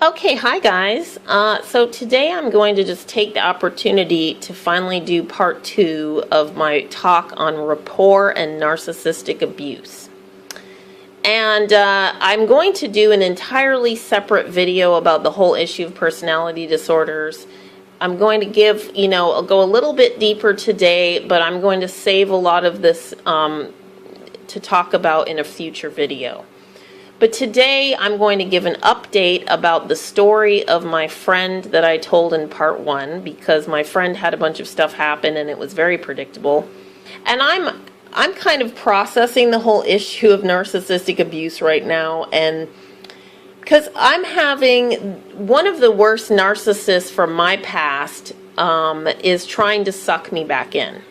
Okay, hi guys. So today I'm going to just take the opportunity to finally do part 2 of my talk on rapport and narcissistic abuse. And I'm going to do an entirely separate video about the whole issue of personality disorders. I'm going to give, I'll go a little bit deeper today, but I'm going to save a lot of this to talk about in a future video. But today I'm going to give an update about the story of my friend that I told in part 1, because my friend had a bunch of stuff happen and it was very predictable. And I'm kind of processing the whole issue of narcissistic abuse right now, and because I'm having one of the worst narcissists from my past is trying to suck me back in.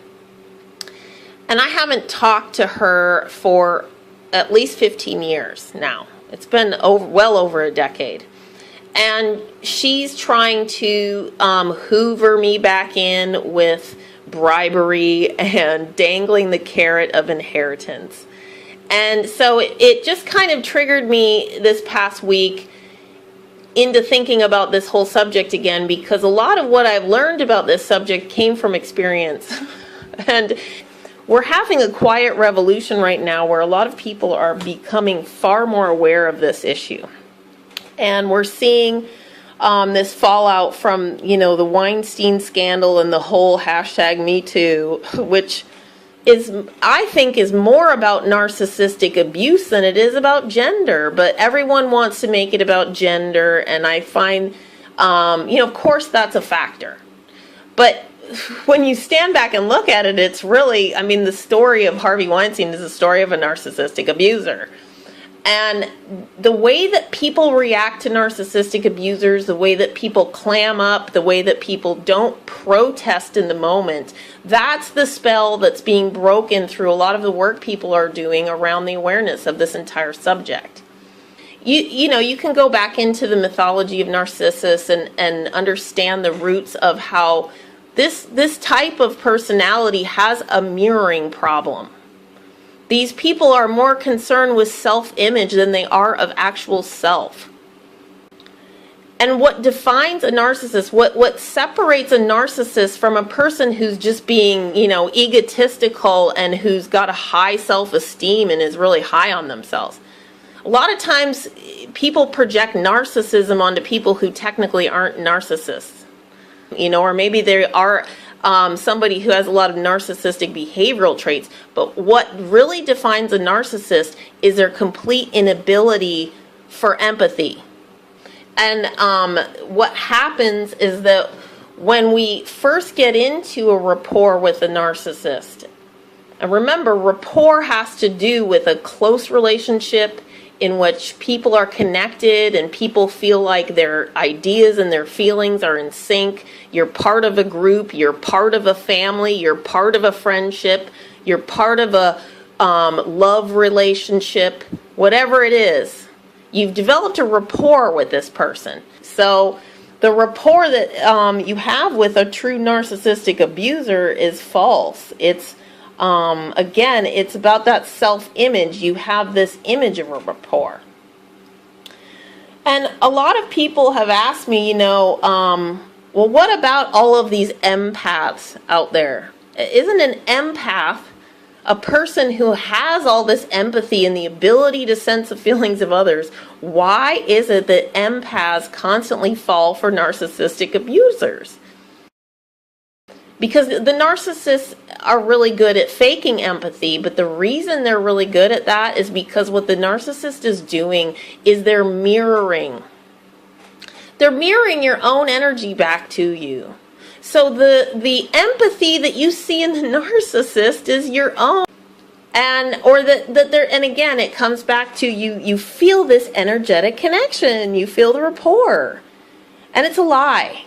And I haven't talked to her for at least 15 years now. It's been well over a decade. And she's trying to hoover me back in with bribery and dangling the carrot of inheritance. And so it just kind of triggered me this past week into thinking about this whole subject again, because a lot of what I've learned about this subject came from experience. And we're having a quiet revolution right now where a lot of people are becoming far more aware of this issue. And we're seeing this fallout from, the Weinstein scandal and the whole #MeToo, which I think is more about narcissistic abuse than it is about gender. But everyone wants to make it about gender, and I find, of course that's a factor. But when you stand back and look at it, it's really, the story of Harvey Weinstein is the story of a narcissistic abuser. And the way that people react to narcissistic abusers, the way that people clam up, the way that people don't protest in the moment, that's the spell that's being broken through a lot of the work people are doing around the awareness of this entire subject. You can go back into the mythology of Narcissus and understand the roots of how this type of personality has a mirroring problem. These people are more concerned with self-image than they are of actual self. And what defines a narcissist, what separates a narcissist from a person who's just being, egotistical and who's got a high self-esteem and is really high on themselves. A lot of times people project narcissism onto people who technically aren't narcissists. Or maybe they are somebody who has a lot of narcissistic behavioral traits. But what really defines a narcissist is their complete inability for empathy. And what happens is that when we first get into a rapport with a narcissist, and remember, rapport has to do with a close relationship in which people are connected and people feel like their ideas and their feelings are in sync. You're part of a group, you're part of a family, you're part of a friendship, you're part of a love relationship, whatever it is. You've developed a rapport with this person. So the rapport that you have with a true narcissistic abuser is false. It's again, it's about that self-image. You have this image of a rapport. And a lot of people have asked me, well, what about all of these empaths out there? Isn't an empath a person who has all this empathy and the ability to sense the feelings of others? Why is it that empaths constantly fall for narcissistic abusers? Because the narcissists are really good at faking empathy, but the reason they're really good at that is because what the narcissist is doing is they're mirroring. They're mirroring your own energy back to you. So the empathy that you see in the narcissist is your own. And again, it comes back to you feel this energetic connection, you feel the rapport. And it's a lie.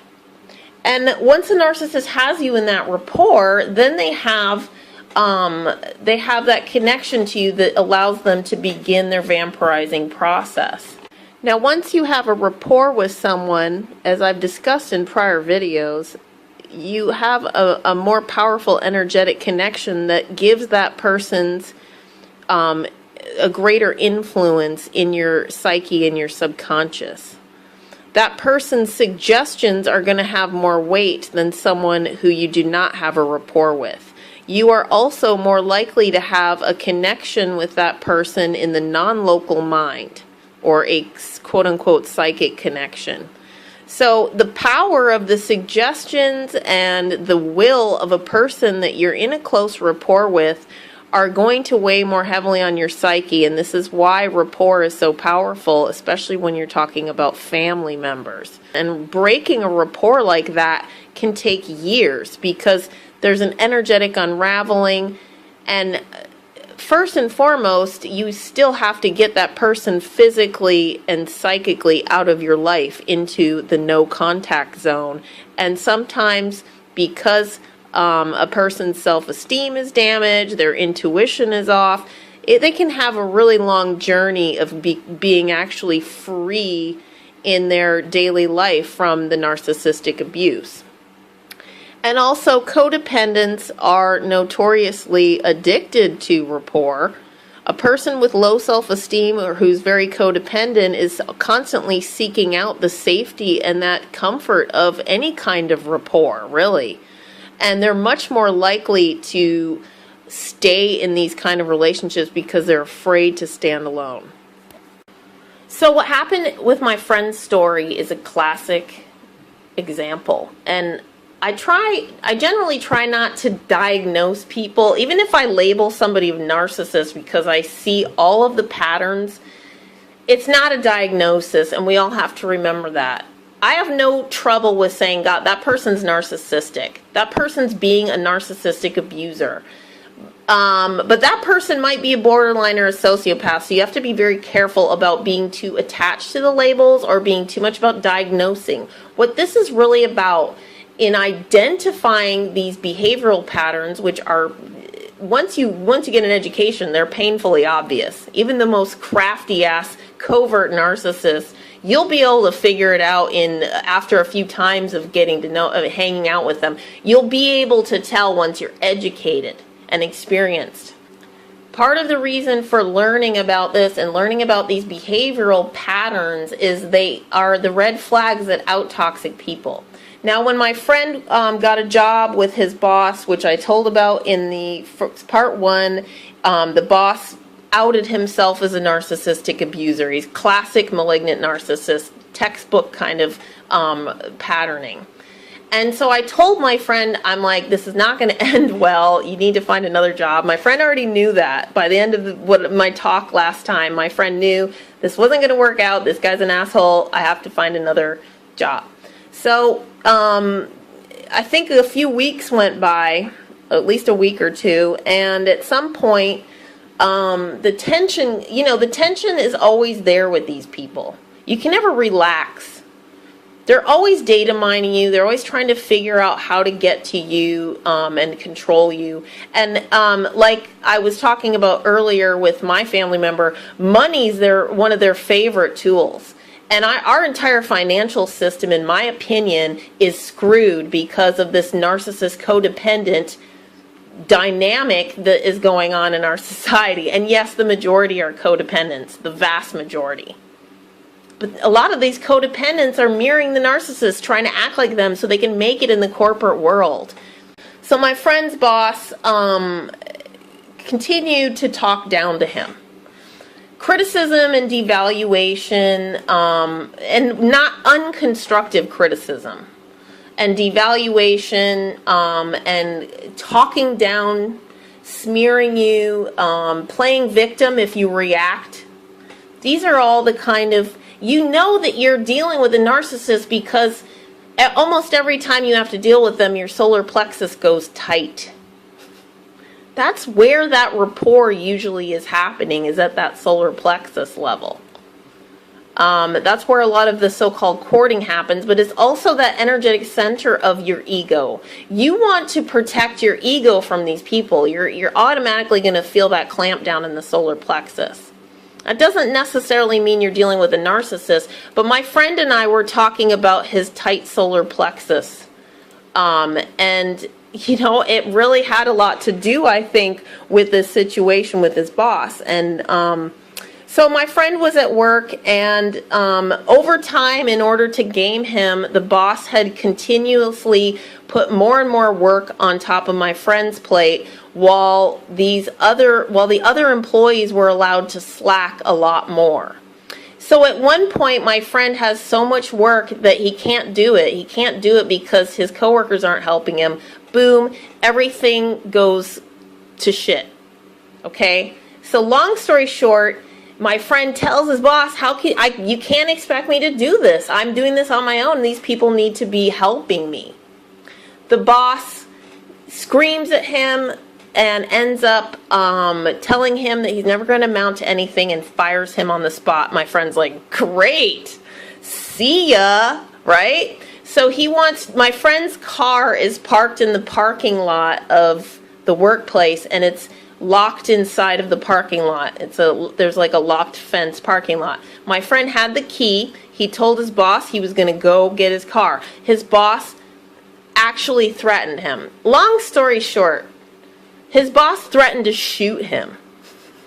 And once a narcissist has you in that rapport, then they have that connection to you that allows them to begin their vampirizing process. Now, once you have a rapport with someone, as I've discussed in prior videos, you have a more powerful energetic connection that gives that person's a greater influence in your psyche and your subconscious. that person's suggestions are going to have more weight than someone who you do not have a rapport with. You are also more likely to have a connection with that person in the non-local mind, or a quote-unquote psychic connection. So the power of the suggestions and the will of a person that you're in a close rapport with are going to weigh more heavily on your psyche, and this is why rapport is so powerful, especially when you're talking about family members. And breaking a rapport like that can take years because there's an energetic unraveling, and first and foremost, you still have to get that person physically and psychically out of your life into the no contact zone. And sometimes because a person's self-esteem is damaged, their intuition is off, they can have a really long journey of being actually free in their daily life from the narcissistic abuse. And also, codependents are notoriously addicted to rapport. A person with low self-esteem or who's very codependent is constantly seeking out the safety and that comfort of any kind of rapport, really. And they're much more likely to stay in these kind of relationships because they're afraid to stand alone. So what happened with my friend's story is a classic example. And I generally try not to diagnose people, even if I label somebody a narcissist, because I see all of the patterns. It's not a diagnosis, and we all have to remember that. I have no trouble with saying, God, that person's narcissistic. That person's being a narcissistic abuser. But that person might be a borderline or a sociopath, so you have to be very careful about being too attached to the labels or being too much about diagnosing. What this is really about in identifying these behavioral patterns, which are, once you get an education, they're painfully obvious. Even the most crafty-ass, covert narcissists, you'll be able to figure it out after a few times of getting to know, of hanging out with them. You'll be able to tell once you're educated and experienced. Part of the reason for learning about this and learning about these behavioral patterns is they are the red flags that out toxic people. Now, when my friend got a job with his boss, which I told about in the part one, the boss outed himself as a narcissistic abuser. He's classic malignant narcissist, textbook kind of patterning. And so I told my friend, I'm like, this is not going to end well. You need to find another job. My friend already knew that. By the end of my talk last time, my friend knew this wasn't going to work out. This guy's an asshole. I have to find another job. So I think a few weeks went by, at least a week or two, and at some point, the tension is always there with these people. You can never relax. They're always data mining you. They're always trying to figure out how to get to you and control you. And like I was talking about earlier with my family member, money's one of their favorite tools. And our entire financial system, in my opinion, is screwed because of this narcissist codependent dynamic that is going on in our society. And yes, the majority are codependents, the vast majority. But a lot of these codependents are mirroring the narcissist, trying to act like them so they can make it in the corporate world. So my friend's boss continued to talk down to him. Criticism and devaluation, and not unconstructive criticism, and devaluation, and talking down, smearing you, playing victim if you react. These are all the kind of, you know that you're dealing with a narcissist because almost every time you have to deal with them, your solar plexus goes tight. That's where that rapport usually is happening, is at that solar plexus level. That's where a lot of the so-called courting happens, but it's also that energetic center of your ego. You want to protect your ego from these people. You're automatically going to feel that clamp down in the solar plexus. That doesn't necessarily mean you're dealing with a narcissist, but my friend and I were talking about his tight solar plexus. And you know, it really had a lot to do, I think, with this situation with his boss. And So my friend was at work, and over time, in order to game him, the boss had continuously put more and more work on top of my friend's plate, while the other employees were allowed to slack a lot more. So at one point, my friend has so much work that he can't do it. He can't do it because his coworkers aren't helping him. Boom, everything goes to shit. Okay? So long story short, my friend tells his boss, you can't expect me to do this. I'm doing this on my own. These people need to be helping me. The boss screams at him and ends up telling him that he's never going to amount to anything and fires him on the spot. My friend's like, great, see ya, right? So my friend's car is parked in the parking lot of the workplace, and it's locked inside of the parking lot. There's like a locked fence parking lot. My friend had the key. He told his boss he was going to go get his car. His boss actually threatened him. Long story short, his boss threatened to shoot him.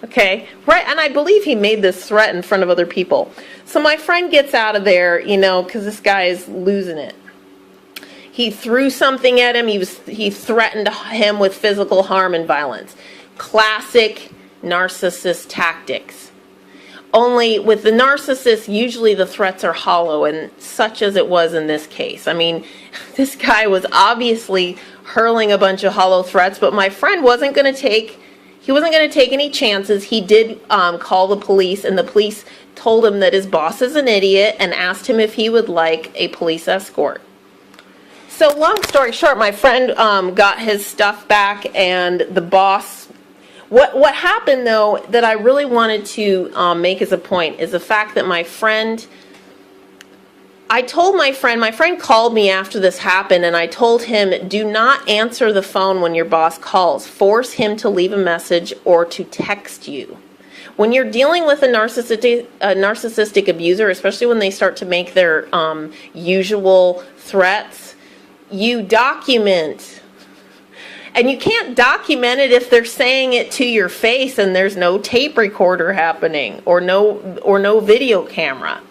Okay? Right? And I believe he made this threat in front of other people. So my friend gets out of there, because this guy is losing it. He threw something at him. He threatened him with physical harm and violence. Classic narcissist tactics. Only with the narcissist, usually the threats are hollow, and such as it was in this case. I mean, this guy was obviously hurling a bunch of hollow threats, but my friend wasn't going to take any chances. He did call the police, and the police told him that his boss is an idiot and asked him if he would like a police escort. So long story short, my friend got his stuff back, and the boss... What happened, though, that I really wanted to make as a point is the fact that my friend called me after this happened, and I told him, do not answer the phone when your boss calls. Force him to leave a message or to text you. When you're dealing with a narcissistic abuser, especially when they start to make their usual threats, you document. And you can't document it if they're saying it to your face and there's no tape recorder happening or no video camera.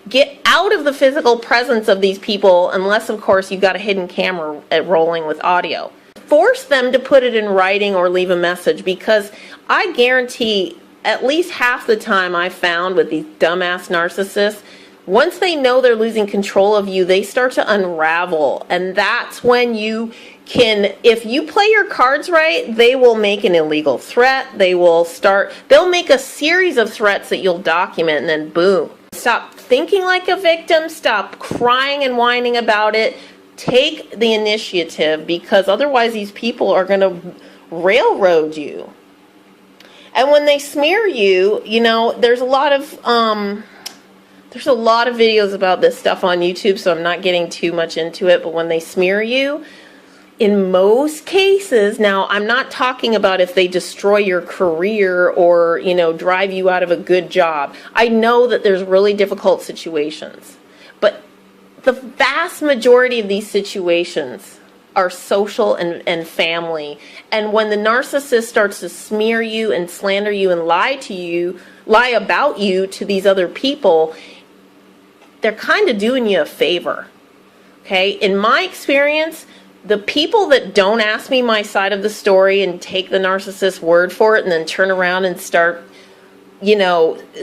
Get out of the physical presence of these people, unless, of course, you've got a hidden camera rolling with audio. Force them to put it in writing or leave a message, because I guarantee at least half the time I found with these dumbass narcissists, once they know they're losing control of you, they start to unravel. And that's when you can, if you play your cards right, they will make an illegal threat. They'll make a series of threats that you'll document, and then boom. Stop thinking like a victim. Stop crying and whining about it. Take the initiative, because otherwise these people are going to railroad you. And when they smear you, there's a lot of videos about this stuff on YouTube, so I'm not getting too much into it, but when they smear you, in most cases, now I'm not talking about if they destroy your career or, drive you out of a good job. I know that there's really difficult situations, but the vast majority of these situations are social and family. And when the narcissist starts to smear you and slander you and lie about you to these other people, they're kind of doing you a favor. Okay? In my experience, the people that don't ask me my side of the story and take the narcissist's word for it and then turn around and start,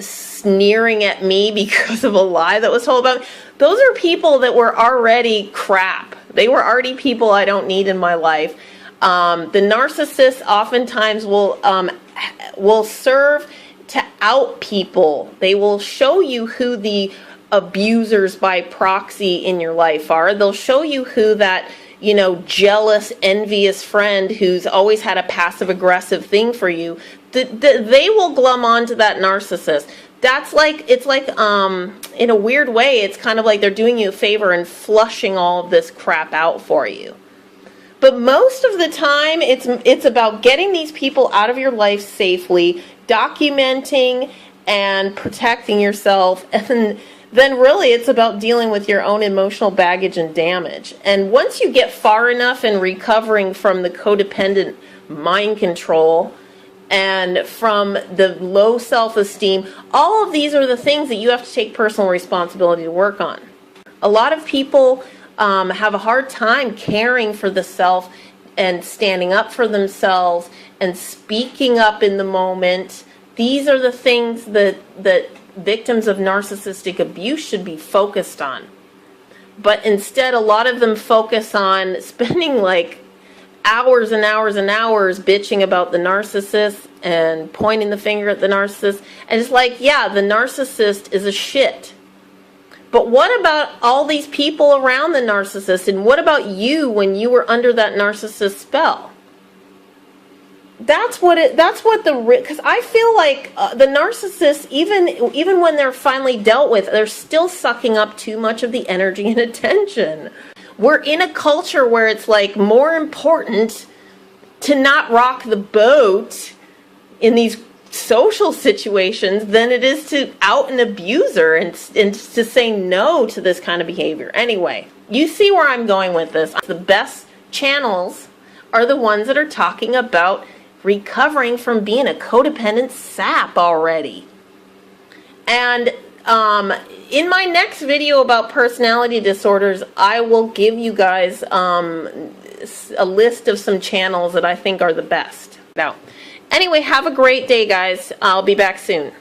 sneering at me because of a lie that was told about me, those are people that were already crap. They were already people I don't need in my life. The narcissist oftentimes will serve to out people. They will show you who the abusers by proxy in your life are. They'll show you who that jealous, envious friend who's always had a passive-aggressive thing for you, they will glom onto that narcissist. It's like, in a weird way, it's kind of like they're doing you a favor and flushing all of this crap out for you. But most of the time, it's about getting these people out of your life safely, documenting and protecting yourself, and then really it's about dealing with your own emotional baggage and damage. And once you get far enough in recovering from the codependent mind control, and from the low self-esteem. All of these are the things that you have to take personal responsibility to work on. A lot of people have a hard time caring for the self and standing up for themselves and speaking up in the moment. These are the things that victims of narcissistic abuse should be focused on. But instead, a lot of them focus on spending like hours and hours and hours bitching about the narcissist and pointing the finger at the narcissist. And it's like, yeah, the narcissist is a shit. But what about all these people around the narcissist? And what about you when you were under that narcissist spell? Because I feel like the narcissists, even when they're finally dealt with, they're still sucking up too much of the energy and attention. We're in a culture where it's like more important to not rock the boat in these social situations than it is to out an abuser and to say no to this kind of behavior. Anyway, you see where I'm going with this. The best channels are the ones that are talking about recovering from being a codependent sap already. And in my next video about personality disorders, I will give you guys a list of some channels that I think are the best. Now, anyway, have a great day, guys. I'll be back soon.